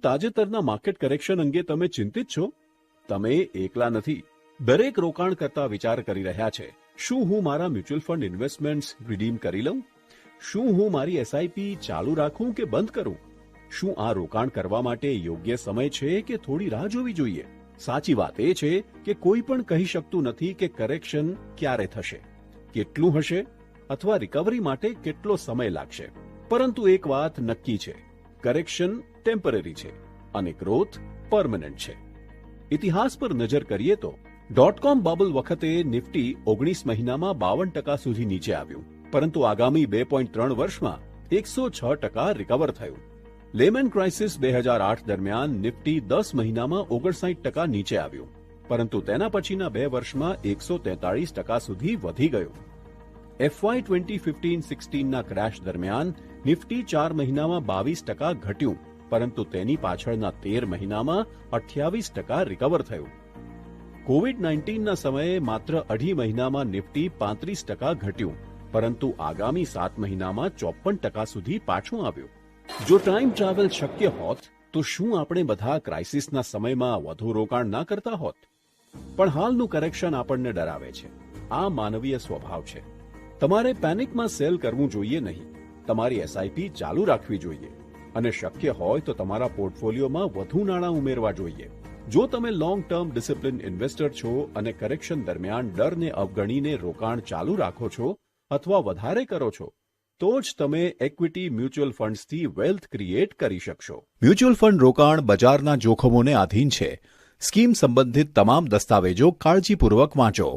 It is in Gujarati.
તાજેતરના માર્કેટ કરેક્શન અંગે તમે ચિંતિત છો? તમે એકલા નથી. દરેક રોકાણકર્તા વિચાર કરી રહ્યા છે, શું હું મારા મ્યુચ્યુઅલ ફંડ ઇન્વેસ્ટમેન્ટ્સ રિડીમ કરી લઉં? શું હું મારી એસઆઈપી ચાલુ રાખું કે બંધ કરું? શું આ રોકાણ કરવા માટે યોગ્ય સમય છે કે થોડી રાહ જોવી જોઈએ? સાચી વાત એ છે કે કોઈ પણ કહી શકતું નથી કે કરેક્શન ક્યારે થશે, કેટલું હશે અથવા રિકવરી માટે કેટલો સમય લાગશે. પરંતુ એક વાત નક્કી છે, કરેક્શન ટેમ્પરરી છે અને ગ્રોથ પરમનન્ટ છે. ઇતિહાસ પર નજર કરીએ તો .com બબલ વખતે નિફ્ટી 19 મહિનામાં 52% સુધી નીચે આવ્યું, પરંતુ આગામી 2.3 વર્ષમાં 106% રિકવર થયું. લેમન ક્રાઇસિસ 2008 દરમિયાન નિફ્ટી 10 મહિનામાં 59% નીચે આવ્યું, પરંતુ તેના પછીના 2 વર્ષમાં 143% સુધી વધી ગયું. FY 2015-16ના ક્રેશ દરમિયાન નિફ્ટી 4 મહિનામાં 22% ઘટ્યું, પરંતુ તેની પાછળના 13 મહિનામાં 28% રિકવર થયું. કોવિડ-19ના સમયે માત્ર 2.5 મહિનામાં નિફ્ટી 35% ઘટ્યું, પરંતુ આગામી 7 મહિનામાં 54% સુધી પાછું આવ્યું. જો ટાઈમ ટ્રાવેલ શક્ય હોત તો શું આપણે બધા ક્રાઇસિસના સમયમાં વધુ રોકાણ ના કરતા હોત? પણ હાલનું કરેક્શન આપણને ડરાવે છે. આ માનવીય સ્વભાવ છે. તમારે પેનિકમાં સેલ કરવું જોઈએ નહીં. તમારી એસઆઈપી ચાલુ રાખવી જોઈએ અને શક્ય હોય તો તમારા પોર્ટફોલિયોમાં વધુ નાણાં ઉમેરવા જોઈએ. જો તમે લોંગ ટર્મ ડિસિપ્લિન ઇન્વેસ્ટર છો અને કરેક્શન દરમિયાન ડરને અવગણીને રોકાણ ચાલુ રાખો છો અથવા વધારે કરો છો, તો જ તમે ઇક્વિટી મ્યુચ્યુઅલ ફંડ્સથી વેલ્થ ક્રિએટ કરી શકશો. મ્યુચ્યુઅલ ફંડ રોકાણ બજારના જોખમોને આધીન છે. સ્કીમ સંબંધિત તમામ દસ્તાવેજો કાળજીપૂર્વક વાંચો.